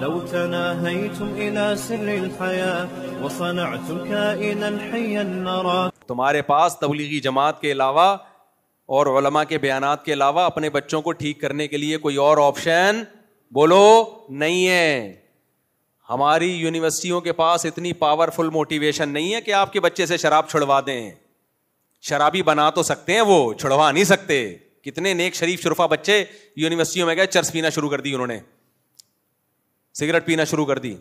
لو تناهيتم إلى سر الحياة وصنعتم كائنا حيا نرى. تمہارے پاس تبلیغی جماعت کے علاوہ اور علماء کے بیانات کے علاوہ اپنے بچوں کو ٹھیک کرنے کے لیے کوئی اور آپشن بولو نہیں ہے. ہماری یونیورسٹیوں کے پاس اتنی پاورفل موٹیویشن نہیں ہے کہ آپ کے بچے سے شراب چھڑوا دیں. شرابی بنا تو سکتے ہیں, وہ چھڑوا نہیں سکتے. کتنے نیک شریف شرفا بچے یونیورسٹیوں میں گئے, چرس پینا شروع کر دی, انہوں نے سگریٹ پینا شروع کر دی.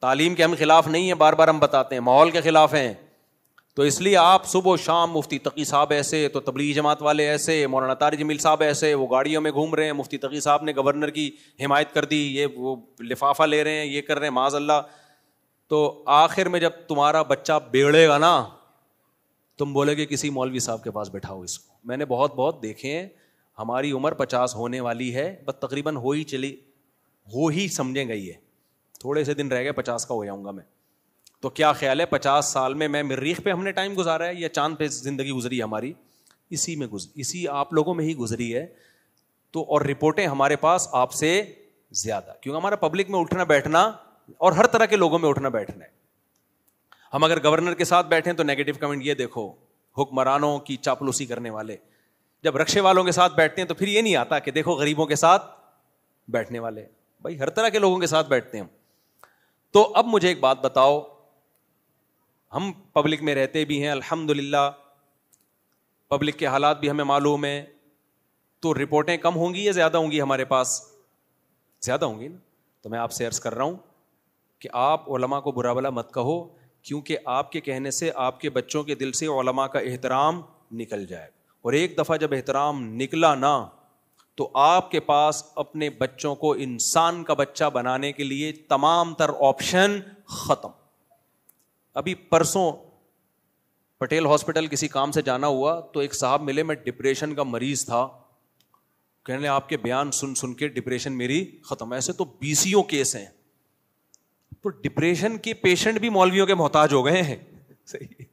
تعلیم کے ہم خلاف نہیں ہیں, بار بار ہم بتاتے ہیں, ماحول کے خلاف ہیں. تو اس لیے آپ صبح و شام مفتی تقی صاحب ایسے, تو تبلیغی جماعت والے ایسے, مولانا طارق جمیل صاحب ایسے, وہ گاڑیوں میں گھوم رہے ہیں, مفتی تقی صاحب نے گورنر کی حمایت کر دی, یہ وہ لفافہ لے رہے ہیں, یہ کر رہے ہیں, معاذ اللہ. تو آخر میں جب تمہارا بچہ بگڑے گا نا, تم بولے کہ کسی مولوی صاحب کے پاس بیٹھاؤ اس کو. میں نے بہت دیکھے ہیں. ہماری عمر 50 ہونے والی ہے, بس تقریباً ہو ہی سمجھیں گئی ہے. تھوڑے سے دن رہ گئے 50 کا ہو جاؤں گا میں. تو کیا خیال ہے 50 سال میں مریخ پہ ہم نے ٹائم گزارا ہے یا چاند پہ زندگی گزری ہے ہماری؟ اسی آپ لوگوں میں ہی گزری ہے. تو اور رپورٹیں ہمارے پاس آپ سے زیادہ, کیونکہ ہمارا پبلک میں اٹھنا بیٹھنا اور ہر طرح کے لوگوں میں اٹھنا بیٹھنا ہے. ہم اگر گورنر کے ساتھ بیٹھیں تو نیگیٹو کمنٹ, یہ دیکھو حکمرانوں کی چاپلوسی کرنے والے. جب رکشے والوں کے ساتھ بیٹھتے ہیں تو پھر یہ نہیں آتا کہ دیکھو غریبوں کے ساتھ بیٹھنے والے. بھائی ہر طرح کے لوگوں کے ساتھ بیٹھتے ہیں. تو اب مجھے ایک بات بتاؤ, ہم پبلک میں رہتے بھی ہیں الحمدللہ, پبلک کے حالات بھی ہمیں معلوم ہیں, تو رپورٹیں کم ہوں گی یا زیادہ ہوں گی ہمارے پاس؟ زیادہ ہوں گی نا. تو میں آپ سے عرض کر رہا ہوں کہ آپ علماء کو برا بلا مت کہو, کیونکہ آپ کے کہنے سے آپ کے بچوں کے دل سے علماء کا احترام نکل جائے. اور ایک دفعہ جب احترام نکلا نا, تو آپ کے پاس اپنے بچوں کو انسان کا بچہ بنانے کے لیے تمام تر آپشن ختم. ابھی پرسوں پٹیل ہاسپٹل کسی کام سے جانا ہوا, تو ایک صاحب ملے, میں ڈپریشن کا مریض تھا, کہنے آپ کے بیان سن کے ڈپریشن میری ختم. ایسے تو 20 کیس ہیں. تو ڈپریشن کے پیشنٹ بھی مولویوں کے محتاج ہو گئے ہیں. صحیح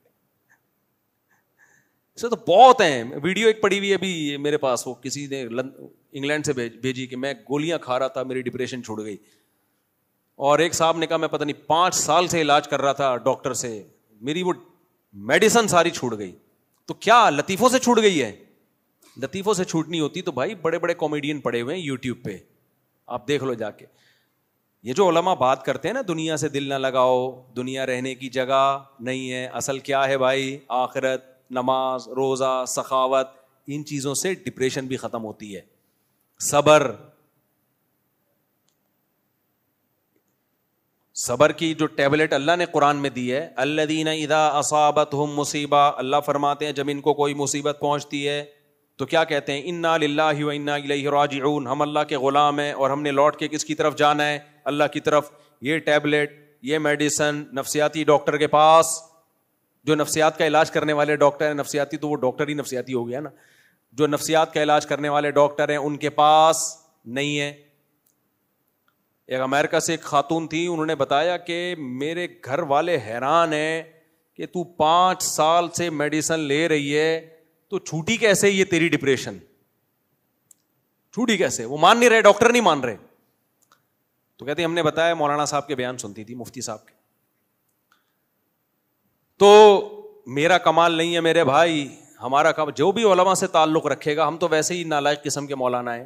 سے تو بہت ہیں. ویڈیو ایک پڑی ہوئی ابھی میرے پاس, وہ کسی نے انگلینڈ سے بھیجی کہ میں گولیاں کھا رہا تھا, میری ڈپریشن چھوڑ گئی. اور ایک صاحب نے کہا میں پتہ نہیں 5 سال سے علاج کر رہا تھا ڈاکٹر سے, میری وہ میڈیسن ساری چھوٹ گئی. تو کیا لطیفوں سے چھوٹ گئی ہے؟ لطیفوں سے چھوٹنی ہوتی تو بھائی بڑے بڑے کامیڈین پڑے ہوئے ہیں یوٹیوب پہ, آپ دیکھ لو جا کے. یہ جو علماء بات کرتے ہیں نا دنیا سے دل نہ لگاؤ, دنیا رہنے کی جگہ نہیں ہے, اصل کیا ہے بھائی؟ آخرت, نماز, روزہ, سخاوت, ان چیزوں سے ڈپریشن بھی ختم ہوتی ہے. صبر کی جو ٹیبلٹ اللہ نے قرآن میں دی ہے, الذین اذا اصابتہم مصیبہ, اللہ فرماتے ہیں جب ان کو کوئی مصیبت پہنچتی ہے تو کیا کہتے ہیں؟ انا للہ و انا الیہ راجعون, ہم اللہ کے غلام ہیں اور ہم نے لوٹ کے کس کی طرف جانا ہے؟ اللہ کی طرف. یہ ٹیبلٹ, یہ میڈیسن نفسیاتی ڈاکٹر کے پاس, جو نفسیات کا علاج کرنے والے ڈاکٹر ہیں, نفسیاتی تو وہ ڈاکٹر ہی نفسیاتی ہو گیا نا, جو نفسیات کا علاج کرنے والے ڈاکٹر ہیں ان کے پاس نہیں ہے. ایک امریکہ سے ایک خاتون تھی, انہوں نے بتایا کہ میرے گھر والے حیران ہیں کہ تو 5 سال سے میڈیسن لے رہی ہے تو چھوٹی کیسے یہ تیری ڈپریشن, چھوٹی کیسے؟ وہ مان نہیں رہے, ڈاکٹر نہیں مان رہے. تو کہتے ہیں ہم نے بتایا, مولانا صاحب کے بیان سنتی تھی, مفتی صاحب کے. تو میرا کمال نہیں ہے میرے بھائی, ہمارا جو بھی علماء سے تعلق رکھے گا, ہم تو ویسے ہی نالائق قسم کے مولانا ہیں,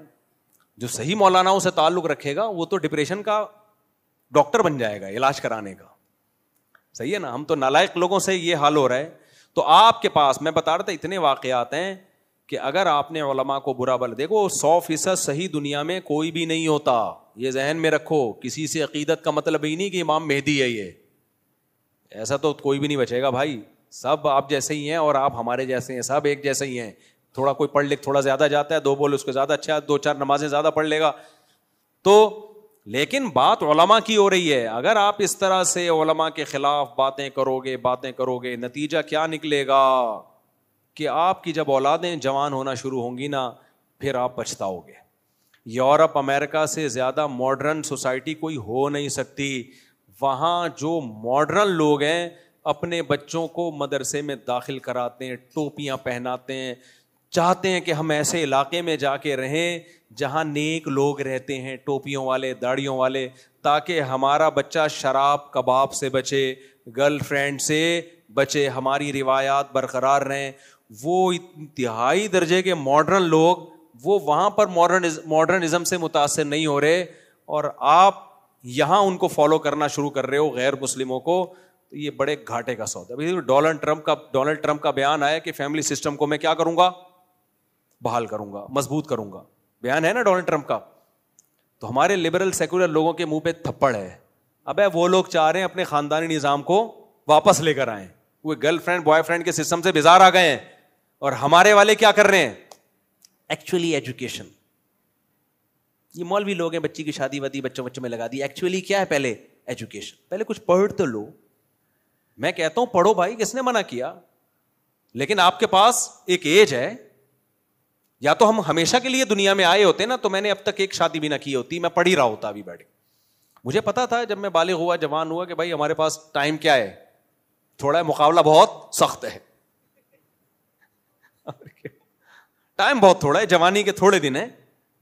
جو صحیح مولاناؤں سے تعلق رکھے گا وہ تو ڈپریشن کا ڈاکٹر بن جائے گا, علاج کرانے کا. صحیح ہے نا, ہم تو نالائق لوگوں سے یہ حال ہو رہا ہے. تو آپ کے پاس میں بتا رہا تھا اتنے واقعات ہیں کہ اگر آپ نے علماء کو برا بل, دیکھو 100% صحیح دنیا میں کوئی بھی نہیں ہوتا, یہ ذہن میں رکھو. کسی سے عقیدت کا مطلب ہی نہیں کہ امام مہدی ہے, یہ ایسا تو کوئی بھی نہیں بچے گا بھائی. سب آپ جیسے ہی ہیں اور آپ ہمارے جیسے ہیں, سب ایک جیسے ہی ہیں. تھوڑا کوئی پڑھ لکھ تھوڑا زیادہ جاتا ہے, 2 بول اس کو زیادہ اچھا, 2-4 نمازیں زیادہ پڑھ لے گا. تو لیکن بات علماء کی ہو رہی ہے. اگر آپ اس طرح سے علماء کے خلاف باتیں کرو گے, نتیجہ کیا نکلے گا کہ آپ کی جب اولادیں جوان ہونا شروع ہوں گی نا, پھر آپ پچھتاؤ گے. یورپ امریکہ سے زیادہ ماڈرن سوسائٹی کوئی ہو نہیں سکتی. وہاں جو ماڈرن لوگ ہیں اپنے بچوں کو مدرسے میں داخل کراتے ہیں, ٹوپیاں پہناتے ہیں, چاہتے ہیں کہ ہم ایسے علاقے میں جا کے رہیں جہاں نیک لوگ رہتے ہیں, ٹوپیوں والے, داڑھیوں والے, تاکہ ہمارا بچہ شراب کباب سے بچے, گرل فرینڈ سے بچے, ہماری روایات برقرار رہیں. وہ انتہائی درجے کے ماڈرن لوگ, وہ وہاں پر ماڈرنزم سے متاثر نہیں ہو رہے, اور آپ یہاں ان کو فالو کرنا شروع کر رہے ہو, غیر مسلموں کو. تو یہ بڑے گھاٹے کا سودا ہے. ڈونلڈ ٹرمپ کا بیان آیا کہ فیملی سسٹم کو میں کیا کروں گا, بحال کروں گا, مضبوط کروں گا. بیان ہے نا ڈونلڈ ٹرمپ کا. تو ہمارے لبرل سیکولر لوگوں کے منہ پہ تھپڑ ہے. اب وہ لوگ چاہ رہے ہیں اپنے خاندانی نظام کو واپس لے کر آئیں, وہ گرل فرینڈ بوائے فرینڈ کے سسٹم سے بیزار آ گئے ہیں. اور ہمارے والے کیا کر رہے ہیں, ایکچولی ایجوکیشن. یہ مولوی لوگ ہیں, بچی کی شادی وادی بچوں میں لگا دی. ایکچولی کیا ہے, پہلے ایجوکیشن, پہلے کچھ پڑھ تو لو. میں کہتا ہوں پڑھو بھائی, کس نے منع کیا, لیکن آپ کے پاس ایک ایج ہے. یا تو ہم ہمیشہ کے لیے دنیا میں آئے ہوتے نا, تو میں نے اب تک ایک شادی بھی نہ کی ہوتی, میں پڑھ ہی رہا ہوتا ابھی بیٹھ کے. مجھے پتا تھا جب میں بالغ ہوا, جوان ہوا, کہ بھائی ہمارے پاس ٹائم کیا ہے, تھوڑا ہے, مقابلہ بہت سخت ہے. ٹائم بہت تھوڑا ہے, جوانی کے تھوڑے دن ہیں,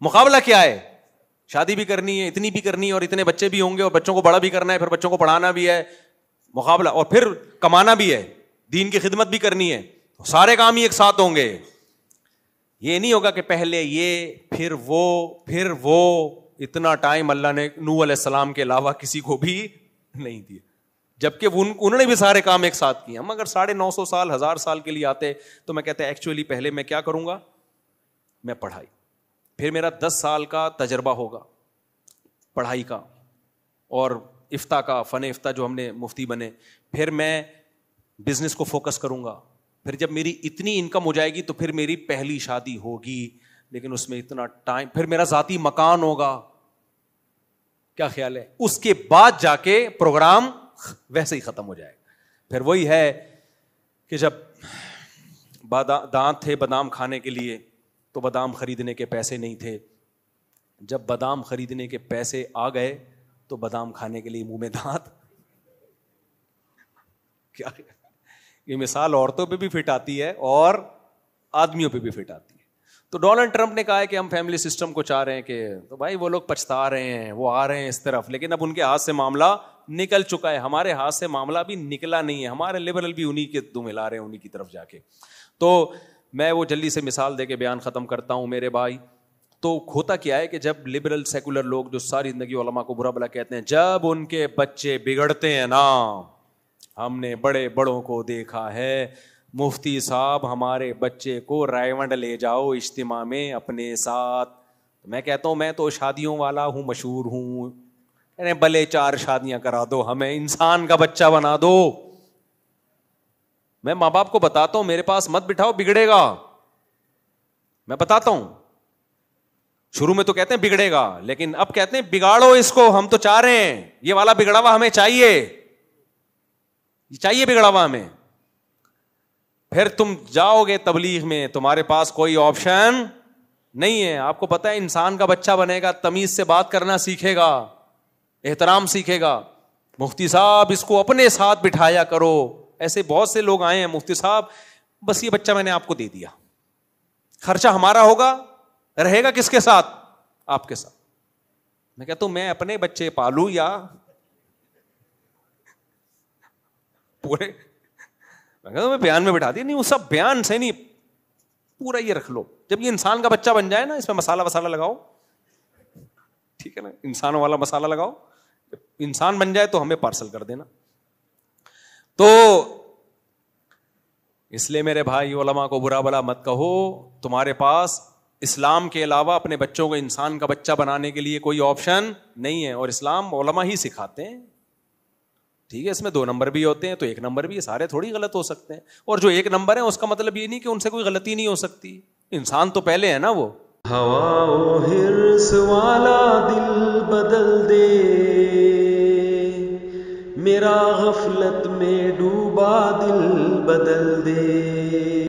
مقابلہ کیا ہے, شادی بھی کرنی ہے, اتنی بھی کرنی ہے, اور اتنے بچے بھی ہوں گے, اور بچوں کو بڑا بھی کرنا ہے, پھر بچوں کو پڑھانا بھی ہے, مقابلہ, اور پھر کمانا بھی ہے, دین کی خدمت بھی کرنی ہے. سارے کام ہی ایک ساتھ ہوں گے. یہ نہیں ہوگا کہ پہلے یہ پھر وہ. اتنا ٹائم اللہ نے نوح علیہ السلام کے علاوہ کسی کو بھی نہیں دیا, جبکہ انہوں نے بھی سارے کام ایک ساتھ کیے. ہم اگر 950 سال 1000 سال کے لیے آتے تو میں کہتے ایکچولی پہلے میں کیا کروں گا, میں پڑھائی, پھر میرا 10 سال کا تجربہ ہوگا پڑھائی کا اور افتاء کا, فن افتاء جو ہم نے مفتی بنے, پھر میں بزنس کو فوکس کروں گا, پھر جب میری اتنی انکم ہو جائے گی تو پھر میری پہلی شادی ہوگی, لیکن اس میں اتنا ٹائم, پھر میرا ذاتی مکان ہوگا. کیا خیال ہے, اس کے بعد جا کے پروگرام ویسے ہی ختم ہو جائے گا. پھر وہی ہے کہ جب دانت تھے بادام کھانے کے لیے تو بادام خریدنے کے پیسے نہیں تھے, جب بادام خریدنے کے پیسے آ گئے تو بادام کھانے کے لیے منہ میں دانت. کیا یہ مثال عورتوں پہ بھی فٹ آتی ہے اور آدمیوں پہ بھی فٹ آتی ہے. تو ڈونلڈ ٹرمپ نے کہا ہے کہ ہم فیملی سسٹم کو چاہ رہے ہیں, کہ تو بھائی وہ لوگ پچھتا رہے ہیں, وہ آ رہے ہیں اس طرف, لیکن اب ان کے ہاتھ سے معاملہ نکل چکا ہے. ہمارے ہاتھ سے معاملہ بھی نکلا نہیں ہے, ہمارے لبرل بھی انہی کے دم ہلا رہے ہیں, انہی کی طرف جا کے. تو میں وہ جلدی سے مثال دے کے بیان ختم کرتا ہوں میرے بھائی. تو ہوتا کیا ہے کہ جب لبرل سیکولر لوگ جو ساری زندگی علماء کو برا بلا کہتے ہیں, جب ان کے بچے بگڑتے ہیں نا, ہم نے بڑے بڑوں کو دیکھا ہے, مفتی صاحب ہمارے بچے کو رائے لے جاؤ اجتماع میں اپنے ساتھ. میں کہتا ہوں میں تو شادیوں والا ہوں, مشہور ہوں, بھلے 4 شادیاں کرا دو, ہمیں انسان کا بچہ بنا دو. میں ماں باپ کو بتاتا ہوں میرے پاس مت بٹھاؤ, بگڑے گا. میں بتاتا ہوں, شروع میں تو کہتے ہیں بگڑے گا, لیکن اب کہتے ہیں بگاڑو اس کو, ہم تو چاہ رہے ہیں یہ والا بگڑا ہوا ہمیں چاہیے بگڑا ہوا ہمیں. پھر تم جاؤ گے تبلیغ میں, تمہارے پاس کوئی آپشن نہیں ہے. آپ کو پتا ہے انسان کا بچہ بنے گا, تمیز سے بات کرنا سیکھے گا, احترام سیکھے گا. مفتی صاحب اس کو اپنے ساتھ بٹھایا کرو. ایسے بہت سے لوگ آئے ہیں, مفتی صاحب بس یہ بچہ میں نے آپ کو دے دیا, خرچہ ہمارا ہوگا, رہے گا کس کے ساتھ, آپ کے ساتھ. میں کہتا ہوں میں اپنے بچے پالوں یا پورے, میں بیان میں بٹھا دیا نہیں, وہ سب بیان سے نہیں, پورا یہ رکھ لو. جب یہ انسان کا بچہ بن جائے نا, اس میں مسالہ وسالہ لگاؤ, ٹھیک ہے نا, انسانوں والا مسالہ لگاؤ. جب انسان بن جائے تو ہمیں پارسل کر دینا. تو اس لیے میرے بھائی علماء کو برا بلا مت کہو. تمہارے پاس اسلام کے علاوہ اپنے بچوں کو انسان کا بچہ بنانے کے لیے کوئی آپشن نہیں ہے, اور اسلام علماء ہی سکھاتے ہیں. ٹھیک ہے, اس میں 2 نمبر بھی ہوتے ہیں تو 1 نمبر بھی ہے, سارے تھوڑی غلط ہو سکتے ہیں. اور جو 1 نمبر ہے اس کا مطلب یہ نہیں کہ ان سے کوئی غلطی نہیں ہو سکتی. انسان تو پہلے ہے نا. وہ ہوا و حرص والا دل بدل دے, میرا غفلت میں ڈوبا دل بدل دے.